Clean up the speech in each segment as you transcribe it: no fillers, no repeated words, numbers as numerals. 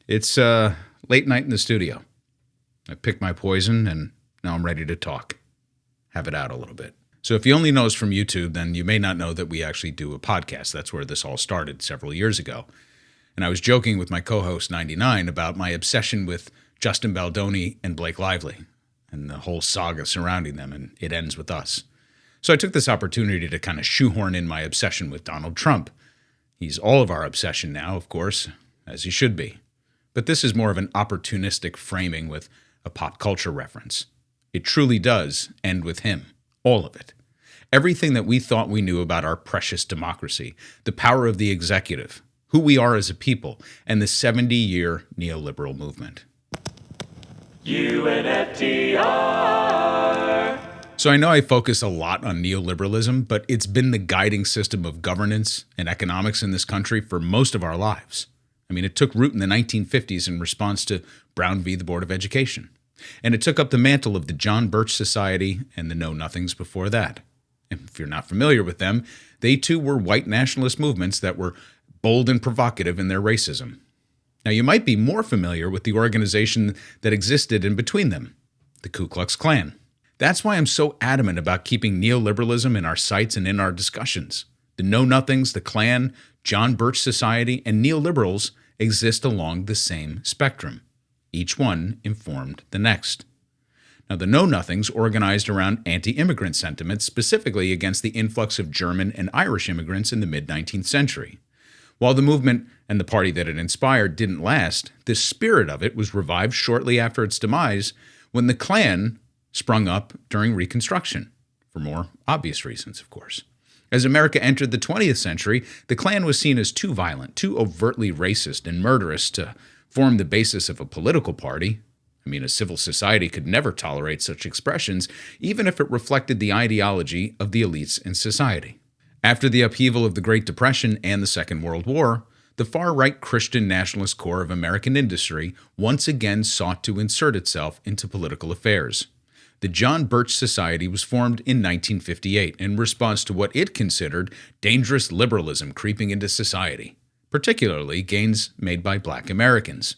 It's late night in the studio. I picked my poison, and now I'm ready to talk. Have it out a little bit. So if you only know us from YouTube, then you may not know that we actually do a podcast. That's where this all started several years ago. And I was joking with my co-host 99 about my obsession with Justin Baldoni and Blake Lively and the whole saga surrounding them, and it ends with us. So I took this opportunity to kind of shoehorn in my obsession with Donald Trump. He's all of our obsession now, of course, as he should be. But this is more of an opportunistic framing with a pop culture reference. It truly does end with him. All of it. Everything that we thought we knew about our precious democracy, the power of the executive, who we are as a people, and the 70-year neoliberal movement. UNFTR! So I know I focus a lot on neoliberalism, but it's been the guiding system of governance and economics in this country for most of our lives. I mean, it took root in the 1950s in response to Brown v. the Board of Education. And it took up the mantle of the John Birch Society and the Know-Nothings before that. And if you're not familiar with them, they too were white nationalist movements that were bold and provocative in their racism. Now, you might be more familiar with the organization that existed in between them, the Ku Klux Klan. That's why I'm so adamant about keeping neoliberalism in our sights and in our discussions. The Know-Nothings, the Klan, John Birch Society, and neoliberals exist along the same spectrum. Each one informed the next. Now, the Know-Nothings organized around anti-immigrant sentiments, specifically against the influx of German and Irish immigrants in the mid-19th century. While the movement and the party that it inspired didn't last, the spirit of it was revived shortly after its demise when the Klan sprung up during Reconstruction, for more obvious reasons, of course. As America entered the 20th century, the Klan was seen as too violent, too overtly racist and murderous to form the basis of a political party. I mean, a civil society could never tolerate such expressions, even if it reflected the ideology of the elites in society. After the upheaval of the Great Depression and the Second World War, the far-right Christian nationalist core of American industry once again sought to insert itself into political affairs. The John Birch Society was formed in 1958 in response to what it considered dangerous liberalism creeping into society, particularly gains made by Black Americans.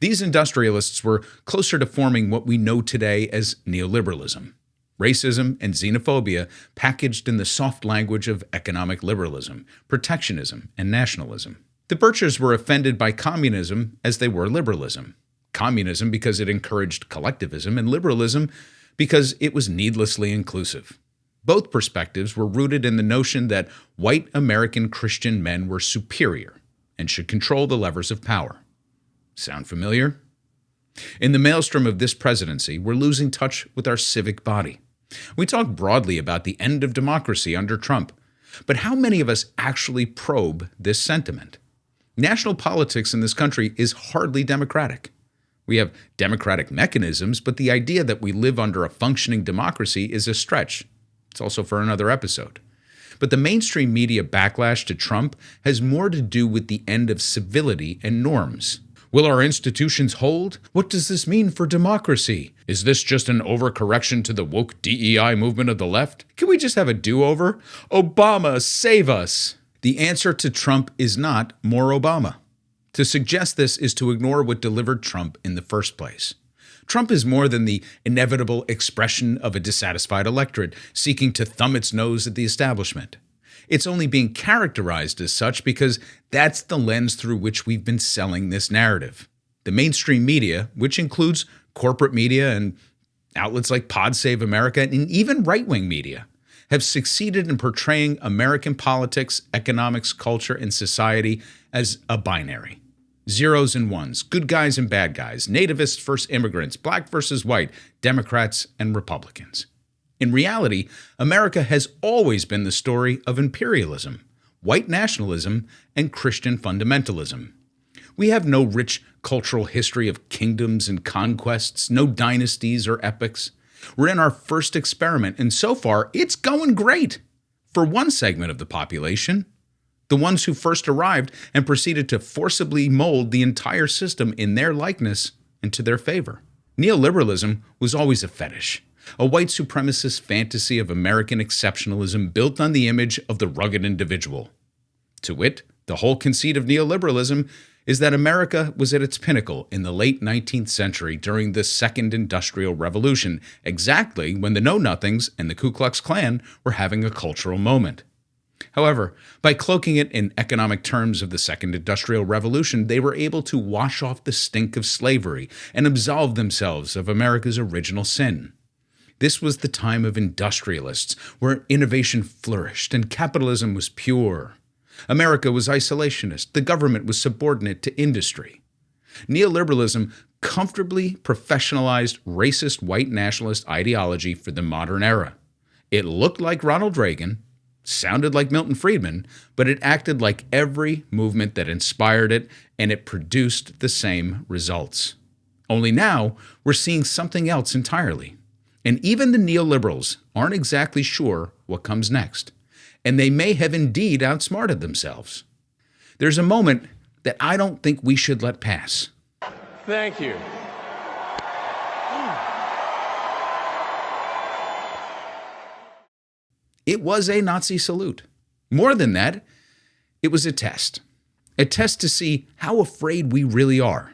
These industrialists were closer to forming what we know today as neoliberalism, racism and xenophobia packaged in the soft language of economic liberalism, protectionism, and nationalism. The Birchers were offended by communism as they were liberalism. Communism because it encouraged collectivism, and liberalism because it was needlessly inclusive. Both perspectives were rooted in the notion that white American Christian men were superior and should control the levers of power. Sound familiar? In the maelstrom of this presidency, we're losing touch with our civic body. We talk broadly about the end of democracy under Trump, but how many of us actually probe this sentiment? National politics in this country is hardly democratic. We have democratic mechanisms, but the idea that we live under a functioning democracy is a stretch. It's also for another episode. But the mainstream media backlash to Trump has more to do with the end of civility and norms. Will our institutions hold? What does this mean for democracy? Is this just an overcorrection to the woke DEI movement of the left? Can we just have a do-over? Obama, save us! The answer to Trump is not more Obama. To suggest this is to ignore what delivered Trump in the first place. Trump is more than the inevitable expression of a dissatisfied electorate seeking to thumb its nose at the establishment. It's only being characterized as such because that's the lens through which we've been selling this narrative. The mainstream media, which includes corporate media and outlets like Pod Save America and even right-wing media, have succeeded in portraying American politics, economics, culture, and society as a binary. Zeros and ones, good guys and bad guys, nativists versus immigrants, black versus white, Democrats and Republicans. In reality, America has always been the story of imperialism, white nationalism, and Christian fundamentalism. We have no rich cultural history of kingdoms and conquests, no dynasties or epics. We're in our first experiment, and so far, it's going great. For one segment of the population, the ones who first arrived and proceeded to forcibly mold the entire system in their likeness and to their favor. Neoliberalism was always a fetish, a white supremacist fantasy of American exceptionalism built on the image of the rugged individual. To wit, the whole conceit of neoliberalism is that America was at its pinnacle in the late 19th century during the Second Industrial Revolution, exactly when the Know-Nothings and the Ku Klux Klan were having a cultural moment. However, by cloaking it in economic terms of the Second Industrial Revolution, they were able to wash off the stink of slavery and absolve themselves of America's original sin. This was the time of industrialists, where innovation flourished and capitalism was pure. America was isolationist, the government was subordinate to industry. Neoliberalism comfortably professionalized racist white nationalist ideology for the modern era. It looked like Ronald Reagan, sounded like Milton Friedman, but it acted like every movement that inspired it, and it produced the same results. Only now, we're seeing something else entirely. And even the neoliberals aren't exactly sure what comes next. And they may have indeed outsmarted themselves. There's a moment that I don't think we should let pass. Thank you. It was a Nazi salute. More than that, it was a test to see how afraid we really are.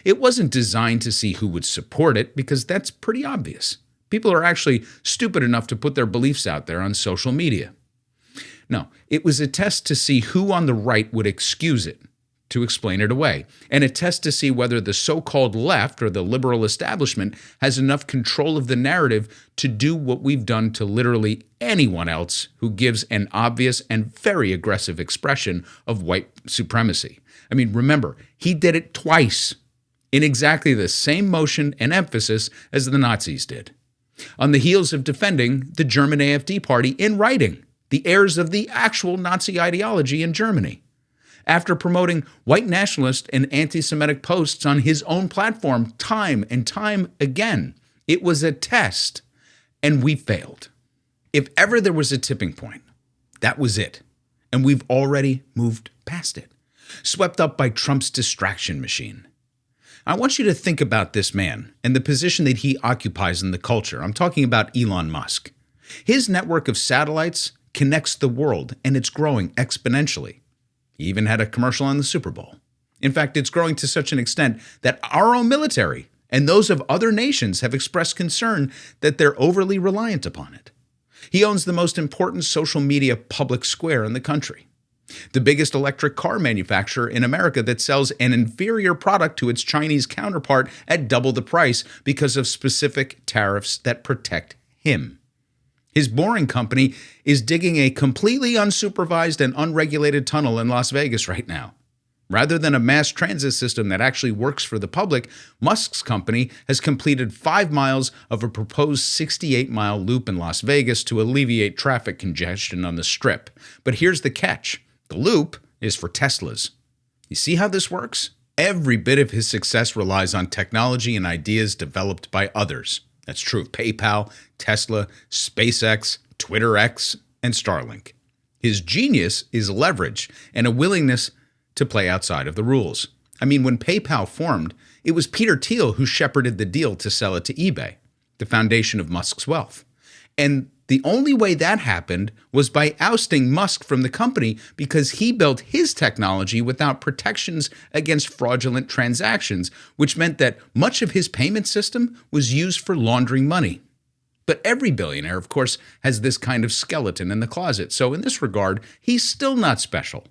It wasn't designed to see who would support it, because that's pretty obvious. People are actually stupid enough to put their beliefs out there on social media. No, it was a test to see who on the right would excuse it, to explain it away, and a test to see whether the so-called left or the liberal establishment has enough control of the narrative to do what we've done to literally anyone else who gives an obvious and very aggressive expression of white supremacy. I mean, remember, he did it twice in exactly the same motion and emphasis as the Nazis did, on the heels of defending the German AfD party in writing, the heirs of the actual Nazi ideology in Germany, after promoting white nationalist and anti-Semitic posts on his own platform time and time again. It was a test, and we failed. If ever there was a tipping point, that was it. And we've already moved past it, swept up by Trump's distraction machine. I want you to think about this man and the position that he occupies in the culture. I'm talking about Elon Musk. His network of satellites connects the world, and it's growing exponentially. He even had a commercial on the Super Bowl. In fact, it's growing to such an extent that our own military and those of other nations have expressed concern that they're overly reliant upon it. He owns the most important social media public square in the country, the biggest electric car manufacturer in America that sells an inferior product to its Chinese counterpart at double the price because of specific tariffs that protect him. His Boring Company is digging a completely unsupervised and unregulated tunnel in Las Vegas right now. Rather than a mass transit system that actually works for the public, Musk's company has completed 5 miles of a proposed 68-mile loop in Las Vegas to alleviate traffic congestion on the Strip. But here's the catch. The loop is for Teslas. You see how this works? Every bit of his success relies on technology and ideas developed by others. That's true of PayPal, Tesla, SpaceX, Twitter X, and Starlink. His genius is leverage and a willingness to play outside of the rules. I mean, when PayPal formed, it was Peter Thiel who shepherded the deal to sell it to eBay, the foundation of Musk's wealth. And the only way that happened was by ousting Musk from the company, because he built his technology without protections against fraudulent transactions, which meant that much of his payment system was used for laundering money. But every billionaire, of course, has this kind of skeleton in the closet. So in this regard, he's still not special.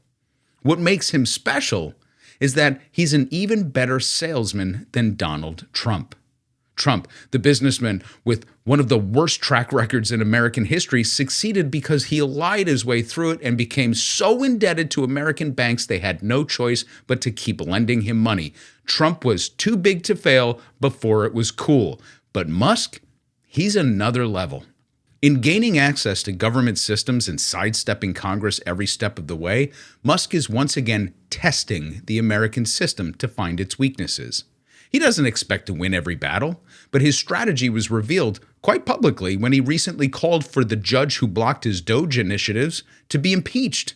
What makes him special is that he's an even better salesman than Donald Trump. Trump, the businessman with one of the worst track records in American history, succeeded because he lied his way through it and became so indebted to American banks they had no choice but to keep lending him money. Trump was too big to fail before it was cool. But Musk, he's another level. In gaining access to government systems and sidestepping Congress every step of the way, Musk is once again testing the American system to find its weaknesses. He doesn't expect to win every battle, but his strategy was revealed quite publicly when he recently called for the judge who blocked his Doge initiatives to be impeached.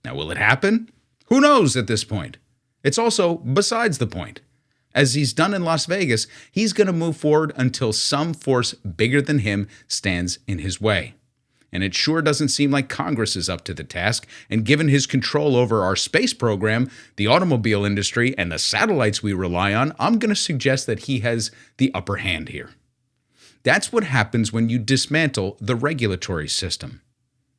Now, will it happen? Who knows at this point? It's also besides the point. As he's done in Las Vegas, he's going to move forward until some force bigger than him stands in his way. And it sure doesn't seem like Congress is up to the task. And given his control over our space program, the automobile industry, and the satellites we rely on, I'm going to suggest that he has the upper hand here. That's what happens when you dismantle the regulatory system.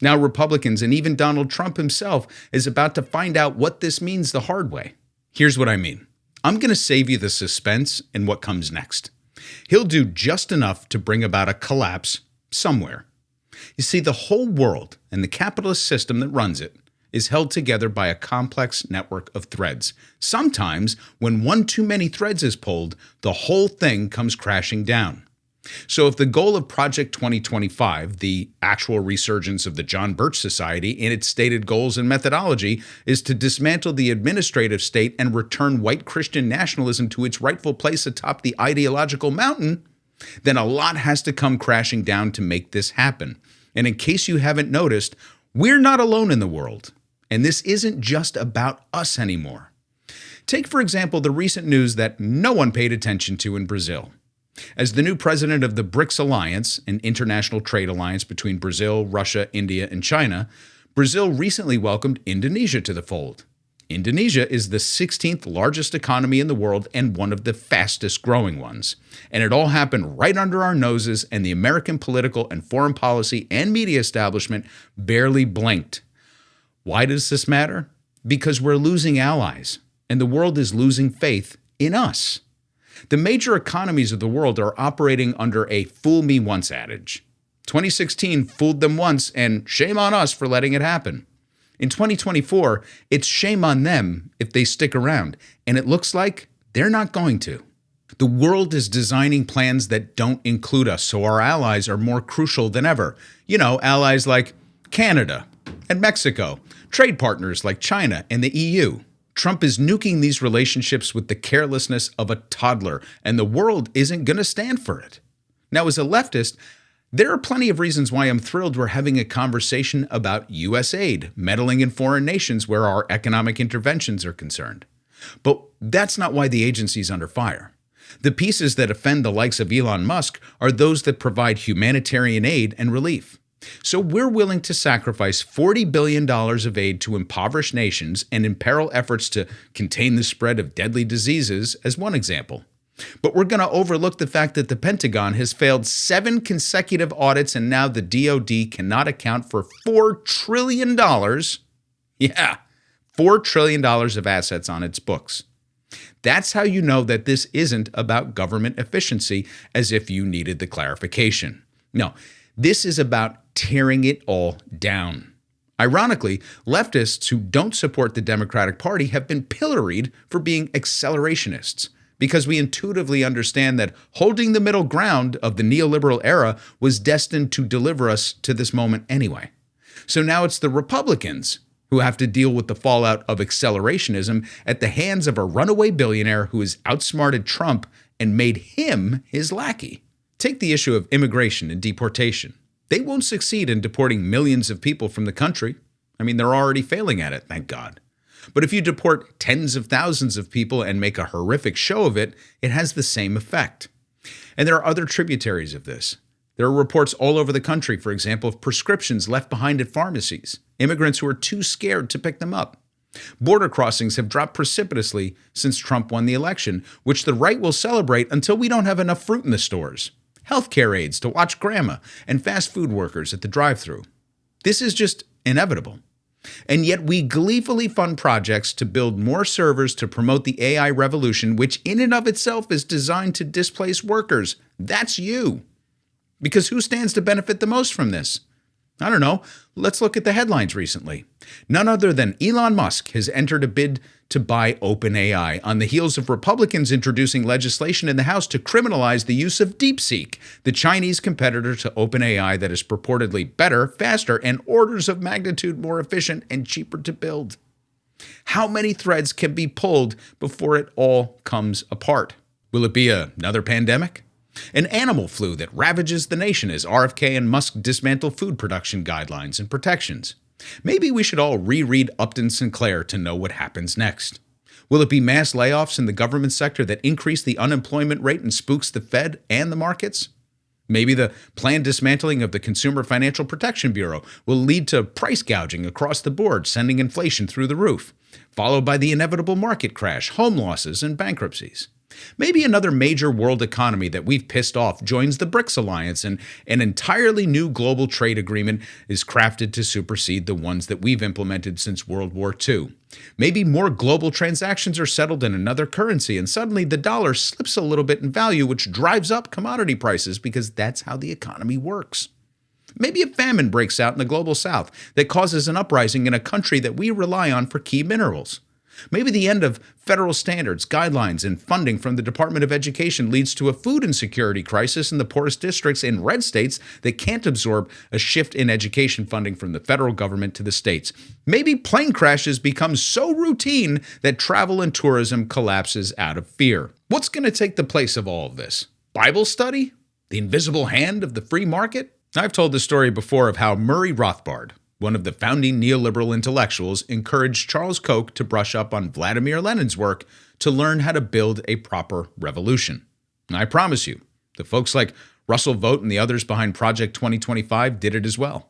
Now, Republicans and even Donald Trump himself is about to find out what this means the hard way. Here's what I mean. I'm going to save you the suspense in what comes next. He'll do just enough to bring about a collapse somewhere. You see, the whole world and the capitalist system that runs it is held together by a complex network of threads. Sometimes, when one too many threads is pulled, the whole thing comes crashing down. So if the goal of Project 2025, the actual resurgence of the John Birch Society in its stated goals and methodology, is to dismantle the administrative state and return white Christian nationalism to its rightful place atop the ideological mountain, then a lot has to come crashing down to make this happen. And in case you haven't noticed, we're not alone in the world. And this isn't just about us anymore. Take, for example, the recent news that no one paid attention to in Brazil. As the new president of the BRICS Alliance, an international trade alliance between Brazil, Russia, India, and China, Brazil recently welcomed Indonesia to the fold. Indonesia is the 16th largest economy in the world and one of the fastest growing ones. And it all happened right under our noses, and the American political and foreign policy and media establishment barely blinked. Why does this matter? Because we're losing allies, and the world is losing faith in us. The major economies of the world are operating under a fool me once adage. 2016 fooled them once, and shame on us for letting it happen. In 2024, it's shame on them if they stick around, and it looks like they're not going to. The world is designing plans that don't include us, so our allies are more crucial than ever. You know, allies like Canada and Mexico, trade partners like China and the EU. Trump is nuking these relationships with the carelessness of a toddler, and the world isn't going to stand for it. Now, as a leftist, there are plenty of reasons why I'm thrilled we're having a conversation about U.S. aid, meddling in foreign nations where our economic interventions are concerned. But that's not why the agency's under fire. The pieces that offend the likes of Elon Musk are those that provide humanitarian aid and relief. So we're willing to sacrifice $40 billion of aid to impoverished nations and imperil efforts to contain the spread of deadly diseases as one example. But we're going to overlook the fact that the Pentagon has failed 7 consecutive audits, and now the DoD cannot account for $4 trillion. Yeah, $4 trillion of assets on its books. That's how you know that this isn't about government efficiency, as if you needed the clarification. No, this is about tearing it all down. Ironically, leftists who don't support the Democratic Party have been pilloried for being accelerationists, because we intuitively understand that holding the middle ground of the neoliberal era was destined to deliver us to this moment anyway. So now it's the Republicans who have to deal with the fallout of accelerationism at the hands of a runaway billionaire who has outsmarted Trump and made him his lackey. Take the issue of immigration and deportation. They won't succeed in deporting millions of people from the country. I mean, they're already failing at it, thank God. But if you deport tens of thousands of people and make a horrific show of it, it has the same effect. And there are other tributaries of this. There are reports all over the country, for example, of prescriptions left behind at pharmacies, immigrants who are too scared to pick them up. Border crossings have dropped precipitously since Trump won the election, which the right will celebrate until we don't have enough fruit in the stores. Healthcare aides to watch grandma, and fast food workers at the drive-thru. This is just inevitable. And yet we gleefully fund projects to build more servers to promote the AI revolution, which in and of itself is designed to displace workers. That's you. Because who stands to benefit the most from this? I don't know. Let's look at the headlines recently. None other than Elon Musk has entered a bid to buy OpenAI on the heels of Republicans introducing legislation in the House to criminalize the use of DeepSeek, the Chinese competitor to OpenAI that is purportedly better, faster, and orders of magnitude more efficient and cheaper to build. How many threads can be pulled before it all comes apart? Will it be another pandemic? An animal flu that ravages the nation as RFK and Musk dismantle food production guidelines and protections. Maybe we should all reread Upton Sinclair to know what happens next. Will it be mass layoffs in the government sector that increase the unemployment rate and spooks the Fed and the markets? Maybe the planned dismantling of the Consumer Financial Protection Bureau will lead to price gouging across the board, sending inflation through the roof, followed by the inevitable market crash, home losses, and bankruptcies. Maybe another major world economy that we've pissed off joins the BRICS alliance, and an entirely new global trade agreement is crafted to supersede the ones that we've implemented since World War II. Maybe more global transactions are settled in another currency, and suddenly the dollar slips a little bit in value, which drives up commodity prices because that's how the economy works. Maybe a famine breaks out in the global south that causes an uprising in a country that we rely on for key minerals. Maybe the end of federal standards, guidelines, and funding from the Department of Education leads to a food insecurity crisis in the poorest districts in red states that can't absorb a shift in education funding from the federal government to the states. Maybe plane crashes become so routine that travel and tourism collapses out of fear. What's going to take the place of all of this? Bible study? The invisible hand of the free market? I've told the story before of how Murray Rothbard, one of the founding neoliberal intellectuals, encouraged Charles Koch to brush up on Vladimir Lenin's work to learn how to build a proper revolution. And I promise you, the folks like Russell Vogt and the others behind Project 2025 did it as well.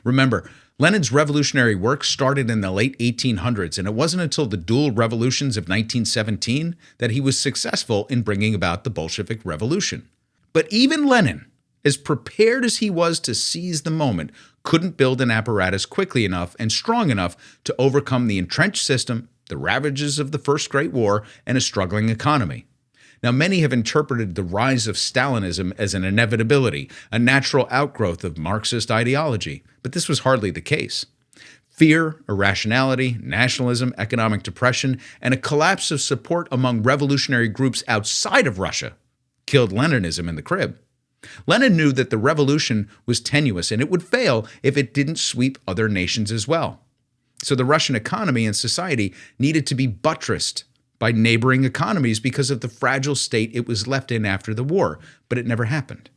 Remember, Lenin's revolutionary work started in the late 1800s, and it wasn't until the dual revolutions of 1917 that he was successful in bringing about the Bolshevik Revolution. But even Lenin, as prepared as he was to seize the moment, couldn't build an apparatus quickly enough and strong enough to overcome the entrenched system, the ravages of the First Great War, and a struggling economy. Now, many have interpreted the rise of Stalinism as an inevitability, a natural outgrowth of Marxist ideology, but this was hardly the case. Fear, irrationality, nationalism, economic depression, and a collapse of support among revolutionary groups outside of Russia killed Leninism in the crib. Lenin knew that the revolution was tenuous and it would fail if it didn't sweep other nations as well. So the Russian economy and society needed to be buttressed by neighboring economies because of the fragile state it was left in after the war, but it never happened.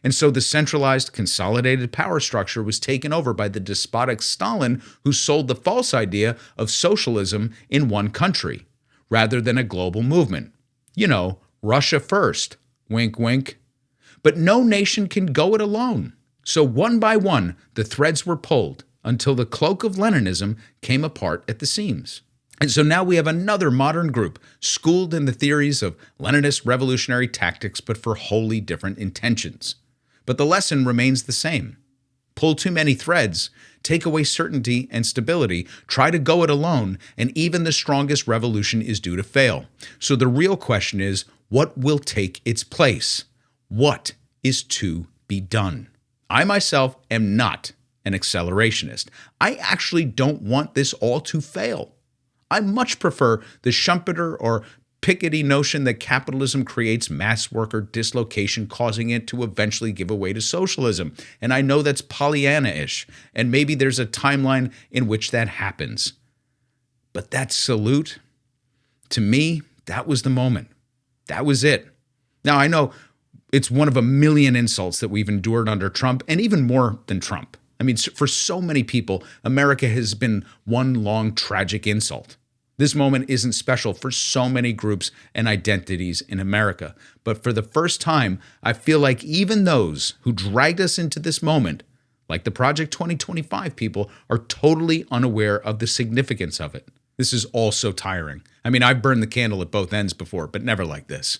And so the centralized, consolidated power structure was taken over by the despotic Stalin, who sold the false idea of socialism in one country, rather than a global movement. You know, Russia first, wink, wink. But no nation can go it alone. So one by one, the threads were pulled until the cloak of Leninism came apart at the seams. And so now we have another modern group schooled in the theories of Leninist revolutionary tactics, but for wholly different intentions. But the lesson remains the same. Pull too many threads, take away certainty and stability, try to go it alone, and even the strongest revolution is due to fail. So the real question is, what will take its place? What is to be done? I myself am not an accelerationist. I actually don't want this all to fail. I much prefer the Schumpeter or Piketty notion that capitalism creates mass worker dislocation, causing it to eventually give way to socialism. And I know that's Pollyanna-ish, and maybe there's a timeline in which that happens. But that salute, to me, that was the moment. That was it. Now, I know it's one of a million insults that we've endured under Trump, and even more than Trump. I mean, for so many people, America has been one long tragic insult. This moment isn't special for so many groups and identities in America. But for the first time, I feel like even those who dragged us into this moment, like the Project 2025 people, are totally unaware of the significance of it. This is all so tiring. I mean, I've burned the candle at both ends before, but never like this.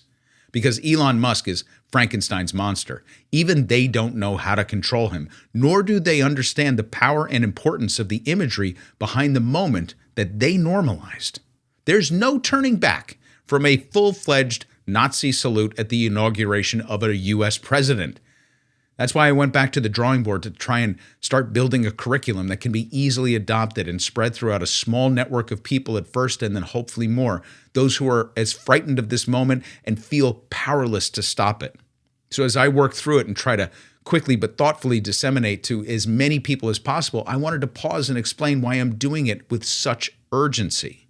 Because Elon Musk is Frankenstein's monster. Even they don't know how to control him, nor do they understand the power and importance of the imagery behind the moment that they normalized. There's no turning back from a full-fledged Nazi salute at the inauguration of a U.S. president. That's why I went back to the drawing board to try and start building a curriculum that can be easily adopted and spread throughout a small network of people at first, and then hopefully more, those who are as frightened of this moment and feel powerless to stop it. So as I work through it and try to quickly but thoughtfully disseminate to as many people as possible, I wanted to pause and explain why I'm doing it with such urgency.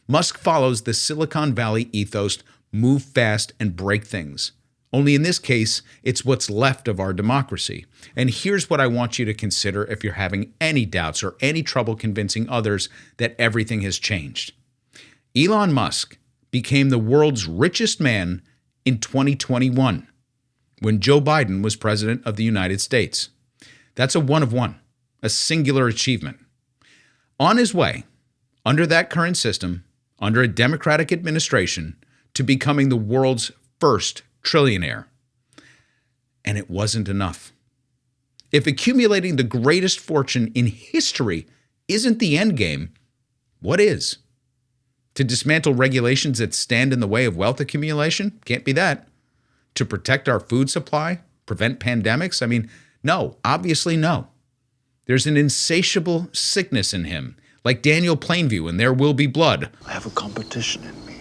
Musk follows the Silicon Valley ethos, move fast and break things. Only in this case, it's what's left of our democracy. And here's what I want you to consider if you're having any doubts or any trouble convincing others that everything has changed. Elon Musk became the world's richest man in 2021. when Joe Biden was president of the United States. That's a one of one, a singular achievement. On his way, under that current system, under a Democratic administration, to becoming the world's first trillionaire. And it wasn't enough. If accumulating the greatest fortune in history isn't the end game, what is? To dismantle regulations that stand in the way of wealth accumulation? Can't be that. To protect our food supply? Prevent pandemics? I mean, no, obviously no. There's an insatiable sickness in him, like Daniel Plainview in There Will Be Blood. I have a competition in me.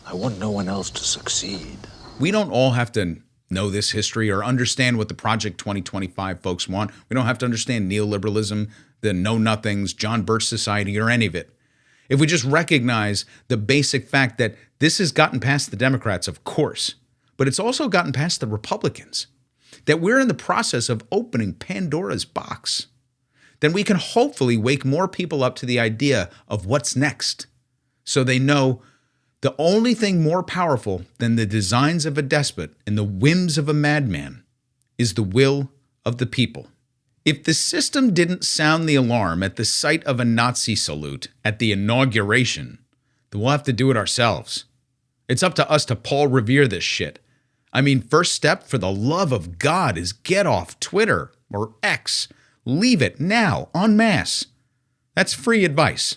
I want no one else to succeed. We don't all have to know this history or understand what the Project 2025 folks want. We don't have to understand neoliberalism, the know-nothings, John Birch Society, or any of it. If we just recognize the basic fact that this has gotten past the Democrats, of course, but it's also gotten past the Republicans, that we're in the process of opening Pandora's box, then we can hopefully wake more people up to the idea of what's next, so they know the only thing more powerful than the designs of a despot and the whims of a madman is the will of the people. If the system didn't sound the alarm at the sight of a Nazi salute at the inauguration, then we'll have to do it ourselves. It's up to us to Paul Revere this shit. I mean, first step, for the love of God, is get off Twitter or X. Leave it now, en masse. That's free advice.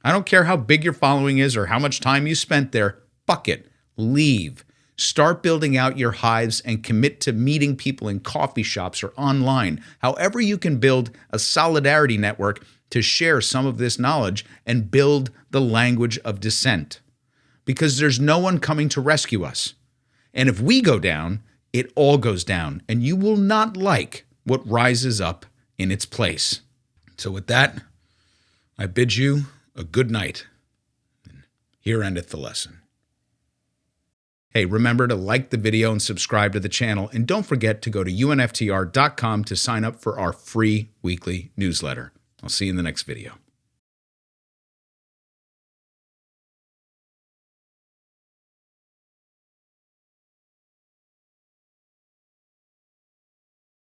I don't care how big your following is or how much time you spent there. Fuck it. Leave. Start building out your hives and commit to meeting people in coffee shops or online. However you can build a solidarity network to share some of this knowledge and build the language of dissent. Because there's no one coming to rescue us. And if we go down, it all goes down. And you will not like what rises up in its place. So with that, I bid you a good night. And here endeth the lesson. Hey, remember to like the video and subscribe to the channel. And don't forget to go to UNFTR.com to sign up for our free weekly newsletter. I'll see you in the next video.